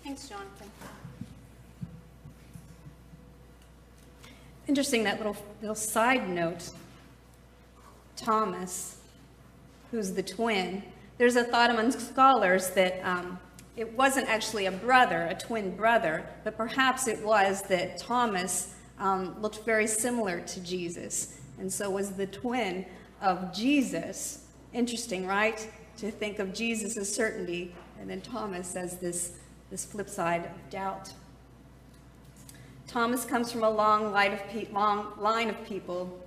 Thanks, Jonathan. Interesting, that little side note. Thomas, who's the twin, there's a thought among scholars that it wasn't actually a twin brother, but perhaps it was that Thomas looked very similar to Jesus, and so was the twin of Jesus. Interesting, right? To think of Jesus as certainty, and then Thomas as this flip side of doubt. Thomas comes from a long line of people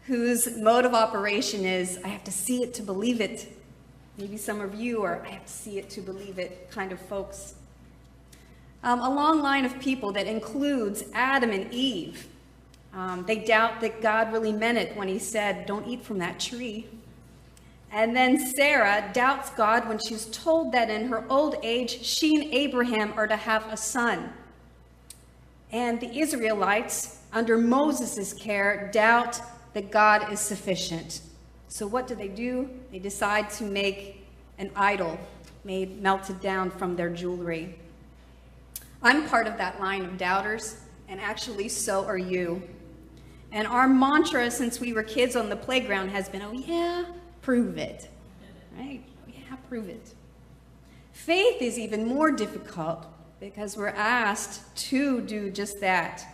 whose mode of operation is, I have to see it to believe it. Maybe some of you are, I have to see it to believe it kind of folks. A long line of people that includes Adam and Eve. They doubt that God really meant it when he said, don't eat from that tree. And then Sarah doubts God when she's told that in her old age, she and Abraham are to have a son. And the Israelites, under Moses' care, doubt that God is sufficient. So what do? They decide to make an idol melted down from their jewelry. I'm part of that line of doubters, and actually so are you. And our mantra since we were kids on the playground has been, oh yeah, prove it. Right? Oh yeah, prove it. Faith is even more difficult because we're asked to do just that.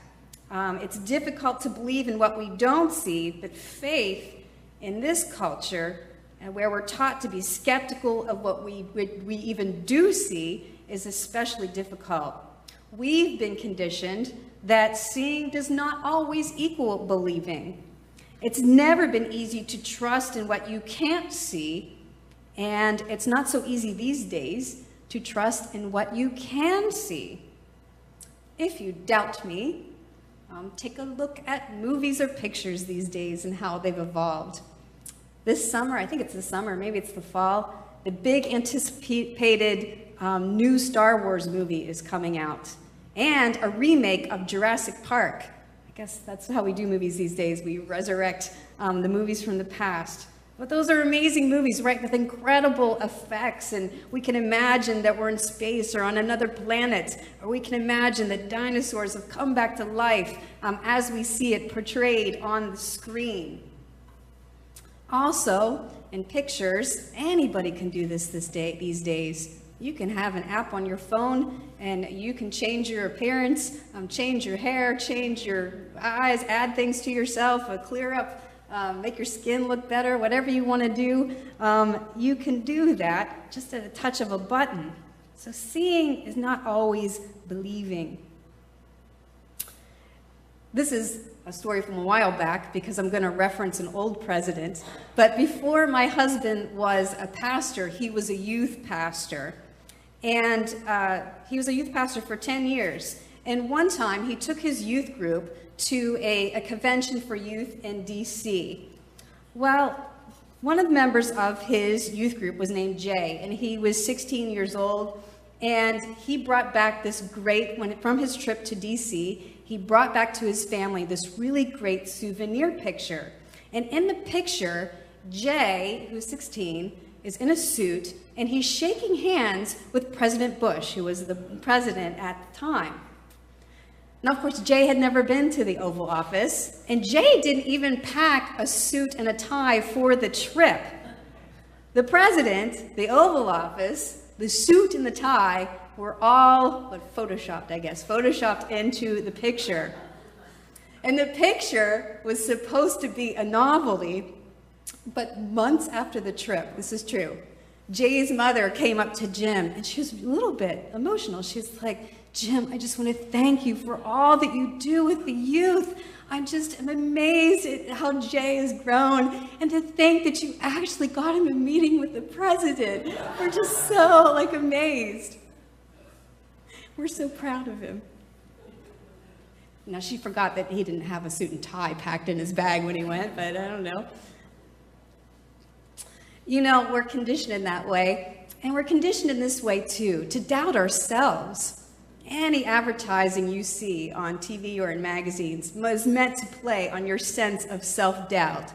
It's difficult to believe in what we don't see, but faith in this culture, where we're taught to be skeptical of what we even do see, is especially difficult. We've been conditioned that seeing does not always equal believing. It's never been easy to trust in what you can't see, and it's not so easy these days to trust in what you can see. If you doubt me, take a look at movies or pictures these days and how they've evolved. This summer, I think it's the summer, maybe it's the fall, the big anticipated new Star Wars movie is coming out, and a remake of Jurassic Park. I guess that's how we do movies these days. We resurrect the movies from the past. But those are amazing movies, right, with incredible effects, and we can imagine that we're in space or on another planet, or we can imagine that dinosaurs have come back to life as we see it portrayed on the screen. Also, in pictures, anybody can do this these days. You can have an app on your phone, and you can change your appearance, change your hair, change your eyes, add things to yourself, clear up, make your skin look better, whatever you want to do. You can do that just at a touch of a button. So seeing is not always believing. This is a story from a while back because I'm going to reference an old president. But before my husband was a pastor, he was a youth pastor. And he was a youth pastor for 10 years. And one time he took his youth group to a convention for youth in D.C. Well, one of the members of his youth group was named Jay, and he was 16 years old. And he brought back from his trip to D.C., he brought back to his family this really great souvenir picture. And in the picture, Jay, who's 16, is in a suit, and he's shaking hands with President Bush, who was the president at the time. Now, of course, Jay had never been to the Oval Office, and Jay didn't even pack a suit and a tie for the trip. The president, the Oval Office, the suit and the tie were all photoshopped into the picture. And the picture was supposed to be a novelty, but months after the trip, this is true, Jay's mother came up to Jim, and she was a little bit emotional. She's like, Jim, I just want to thank you for all that you do with the youth. I'm amazed at how Jay has grown, and to think that you actually got him a meeting with the president. We're just so amazed. We're so proud of him. Now, she forgot that he didn't have a suit and tie packed in his bag when he went, but I don't know. You know, we're conditioned in that way, and we're conditioned in this way too, to doubt ourselves. Any advertising you see on TV or in magazines is meant to play on your sense of self-doubt.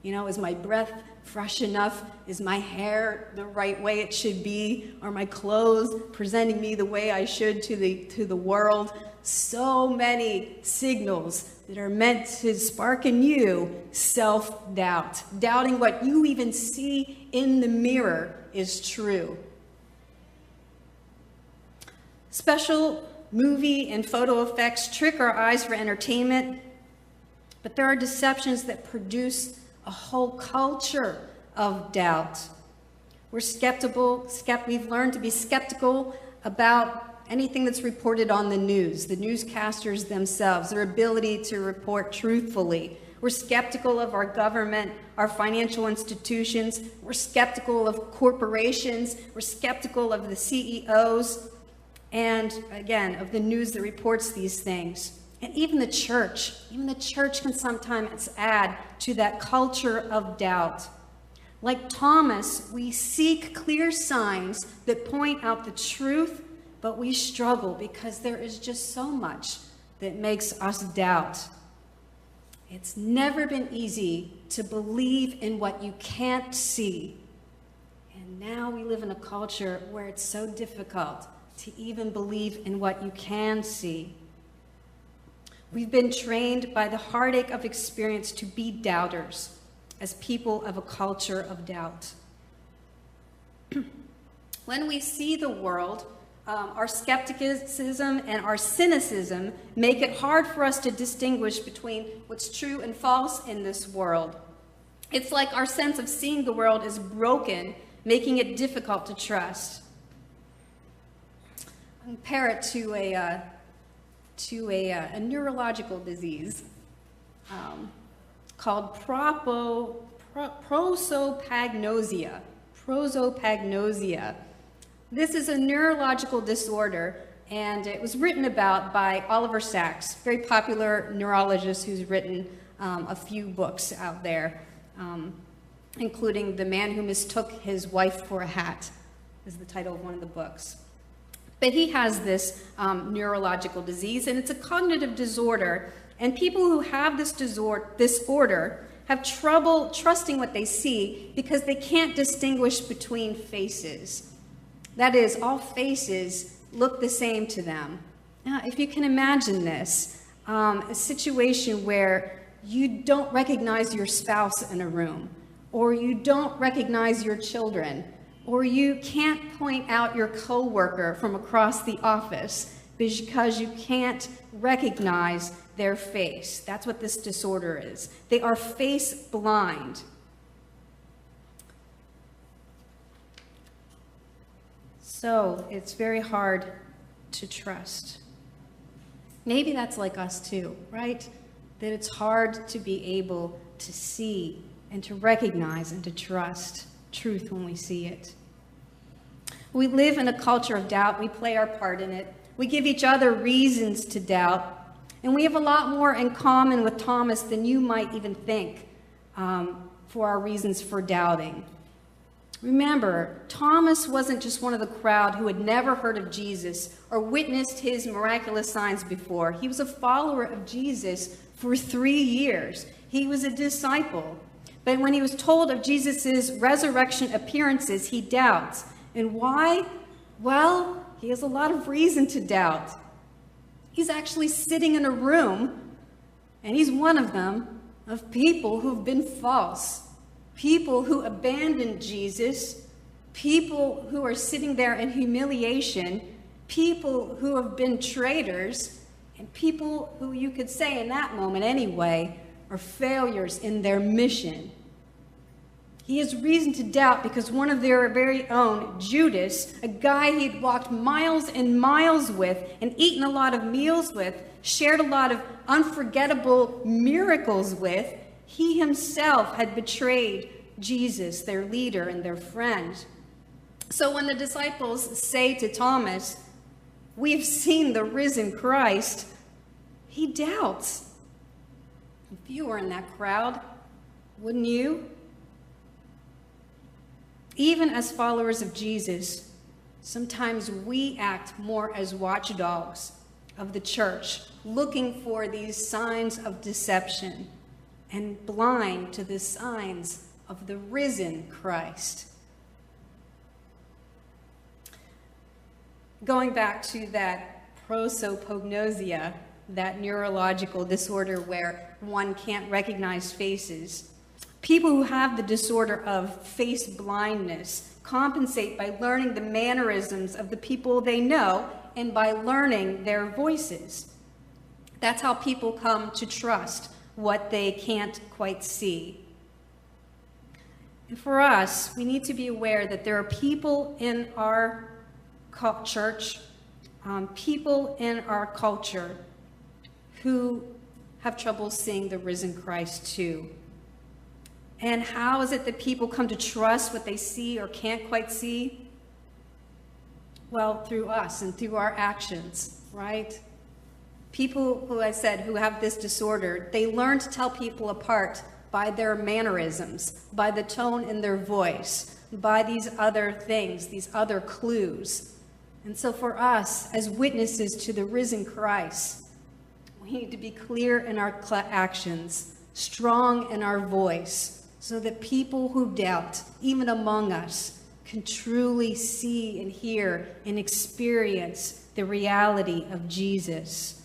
You know, is my breath fresh enough? Is my hair the right way it should be? Are my clothes presenting me the way I should to the world? So many signals that are meant to spark in you self-doubt, doubting what you even see in the mirror is true. Special movie and photo effects trick our eyes for entertainment, but there are deceptions that produce a whole culture of doubt. We've learned to be skeptical about anything that's reported on the news, the newscasters themselves, their ability to report truthfully. We're skeptical of our government, our financial institutions. We're skeptical of corporations. We're skeptical of the CEOs, and again, of the news that reports these things. And even the church can sometimes add to that culture of doubt. Like Thomas, we seek clear signs that point out the truth, but we struggle because there is just so much that makes us doubt. It's never been easy to believe in what you can't see. And now we live in a culture where it's so difficult to even believe in what you can see. We've been trained by the heartache of experience to be doubters as people of a culture of doubt. When we see the world, our skepticism and our cynicism make it hard for us to distinguish between what's true and false in this world. It's like our sense of seeing the world is broken, making it difficult to trust. I compare it to a neurological disease called prosopagnosia. Prosopagnosia. This is a neurological disorder, and it was written about by Oliver Sacks, very popular neurologist who's written a few books out there, including The Man Who Mistook His Wife for a Hat is the title of one of the books. But he has this neurological disease, and it's a cognitive disorder, and people who have this disorder have trouble trusting what they see because they can't distinguish between faces. That is, all faces look the same to them. Now, if you can imagine this, a situation where you don't recognize your spouse in a room, or you don't recognize your children, or you can't point out your coworker from across the office because you can't recognize their face. That's what this disorder is. They are face blind. So it's very hard to trust. Maybe that's like us too, right? That it's hard to be able to see and to recognize and to trust truth when we see it. We live in a culture of doubt. We play our part in it. We give each other reasons to doubt. And we have a lot more in common with Thomas than you might even think for our reasons for doubting. Remember, Thomas wasn't just one of the crowd who had never heard of Jesus or witnessed his miraculous signs before. He was a follower of Jesus for 3 years. He was a disciple. But when he was told of Jesus' resurrection appearances, he doubts. And why? Well, he has a lot of reason to doubt. He's actually sitting in a room, and he's one of them, of people who've been false. People who abandoned Jesus, people who are sitting there in humiliation, people who have been traitors, and people who you could say in that moment anyway are failures in their mission. He has reason to doubt because one of their very own, Judas, a guy he'd walked miles and miles with and eaten a lot of meals with, shared a lot of unforgettable miracles with, he himself had betrayed Jesus, their leader and their friend. So when the disciples say to Thomas, "We've seen the risen Christ," he doubts. If you were in that crowd, wouldn't you? Even as followers of Jesus, sometimes we act more as watchdogs of the church, looking for these signs of deception and blind to the signs of the risen Christ. Going back to that prosopagnosia, that neurological disorder where one can't recognize faces, people who have the disorder of face blindness compensate by learning the mannerisms of the people they know and by learning their voices. That's how people come to trust what they can't quite see. And for us, we need to be aware that there are people in our church, people in our culture who have trouble seeing the risen Christ too. And how is it that people come to trust what they see or can't quite see? Well, through us and through our actions, right? People who I said who have this disorder, they learn to tell people apart by their mannerisms, by the tone in their voice, by these other things, these other clues. And so for us, as witnesses to the risen Christ, we need to be clear in our actions, strong in our voice, so that people who doubt, even among us, can truly see and hear and experience the reality of Jesus.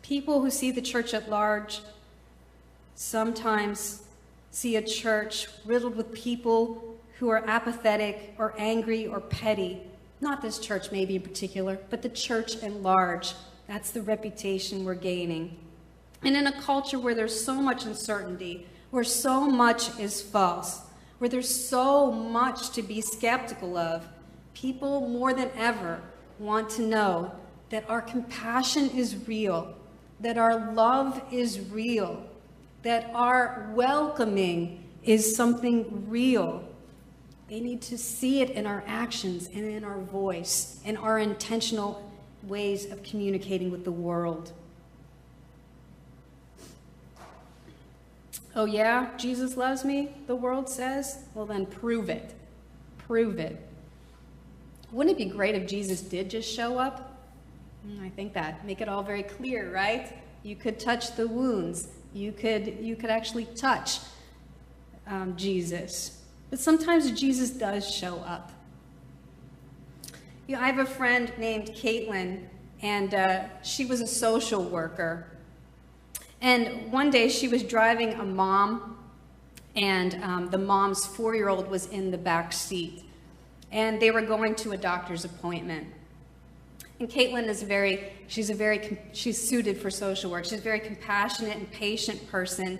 People who see the church at large sometimes see a church riddled with people who are apathetic or angry or petty. Not this church maybe in particular, but the church at large. That's the reputation we're gaining. And in a culture where there's so much uncertainty, where so much is false, where there's so much to be skeptical of, people more than ever want to know that our compassion is real, that our love is real, that our welcoming is something real. They need to see it in our actions and in our voice and our intentional ways of communicating with the world. Oh yeah, Jesus loves me, the world says? Well then prove it. Prove it. Wouldn't it be great if Jesus did just show up? I think that. Make it all very clear, right? You could touch the wounds. You could actually touch Jesus. But sometimes Jesus does show up. You know, I have a friend named Caitlin, and she was a social worker. And one day she was driving a mom, and the mom's 4-year-old was in the back seat. And they were going to a doctor's appointment. And Caitlin is she's suited for social work. She's a very compassionate and patient person.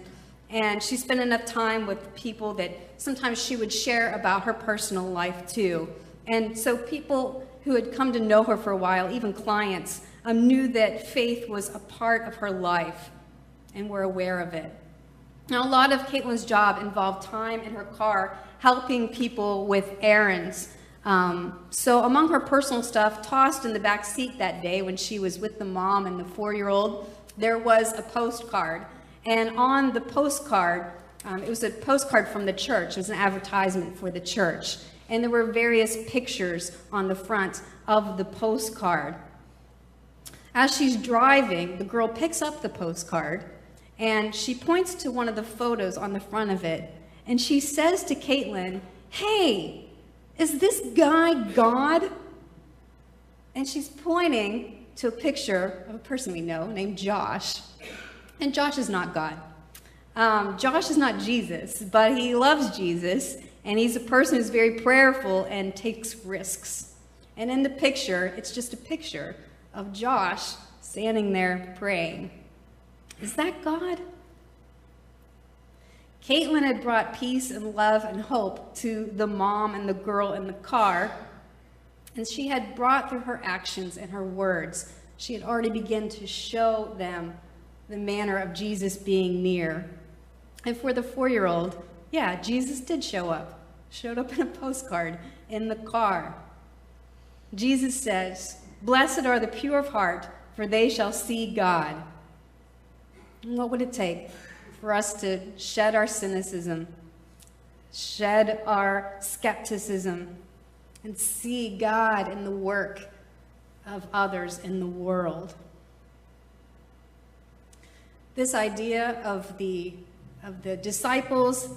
And she spent enough time with people that sometimes she would share about her personal life too. And so people who had come to know her for a while, even clients, knew that faith was a part of her life and were aware of it. Now, a lot of Caitlin's job involved time in her car helping people with errands. So among her personal stuff tossed in the back seat that day when she was with the mom and the 4-year-old, there was a postcard. And on the postcard, it was a postcard from the church. It was an advertisement for the church. And there were various pictures on the front of the postcard. As she's driving, the girl picks up the postcard and she points to one of the photos on the front of it. And she says to Caitlin, "Hey, is this guy God?" And she's pointing to a picture of a person we know named Josh. And Josh is not God. Josh is not Jesus, but he loves Jesus, and he's a person who's very prayerful and takes risks. And in the picture, it's just a picture of Josh standing there praying. Is that God? Caitlin had brought peace and love and hope to the mom and the girl in the car, and she had brought through her actions and her words, she had already begun to show them the manner of Jesus being near. And for the 4-year-old, yeah, Jesus did show up. Showed up in a postcard in the car. Jesus says, "Blessed are the pure of heart, for they shall see God." And what would it take for us to shed our cynicism, shed our skepticism, and see God in the work of others in the world? This idea of the disciples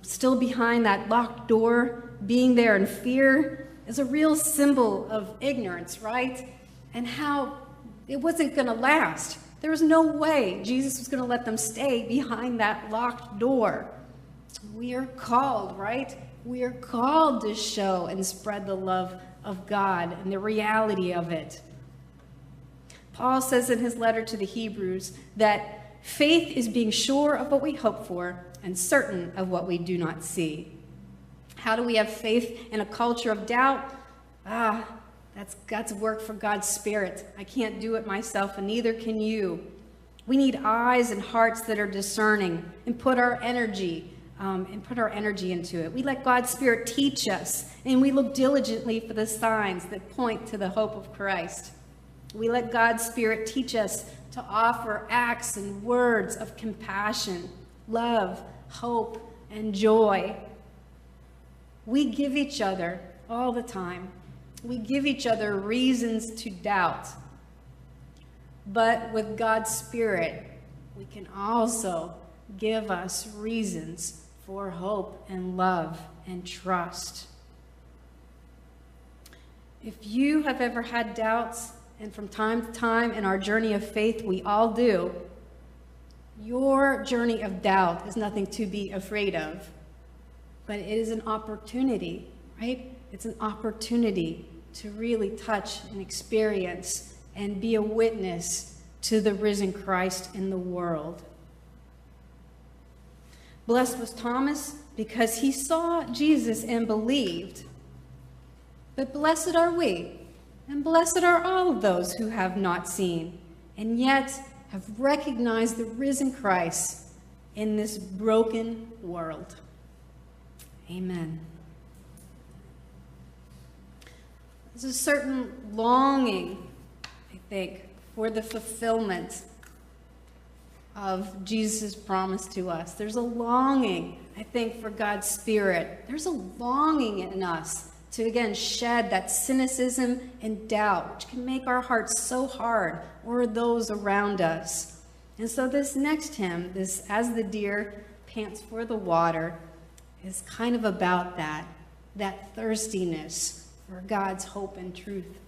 still behind that locked door, being there in fear, is a real symbol of ignorance, right? And how it wasn't going to last. There was no way Jesus was going to let them stay behind that locked door. We are called, right? We are called to show and spread the love of God and the reality of it. Paul says in his letter to the Hebrews that faith is being sure of what we hope for and certain of what we do not see. How do we have faith in a culture of doubt? That's work for God's Spirit. I can't do it myself, and neither can you. We need eyes and hearts that are discerning and put our energy into it. We let God's Spirit teach us, and we look diligently for the signs that point to the hope of Christ. We let God's Spirit teach us to offer acts and words of compassion, love, hope, and joy. We give each other all the time. We give each other reasons to doubt. But with God's Spirit, we can also give us reasons for hope and love and trust. If you have ever had doubts, and from time to time in our journey of faith, we all do, your journey of doubt is nothing to be afraid of, but it is an opportunity, right? It's an opportunity to really touch and experience and be a witness to the risen Christ in the world. Blessed was Thomas because he saw Jesus and believed. But blessed are we, and blessed are all of those who have not seen, and yet have recognized the risen Christ in this broken world. Amen. There's a certain longing, I think, for the fulfillment of Jesus' promise to us. There's a longing, I think, for God's Spirit. There's a longing in us to, again, shed that cynicism and doubt, which can make our hearts so hard, or those around us. And so this next hymn, this As the Deer Pants for the Water, is kind of about that thirstiness for God's hope and truth.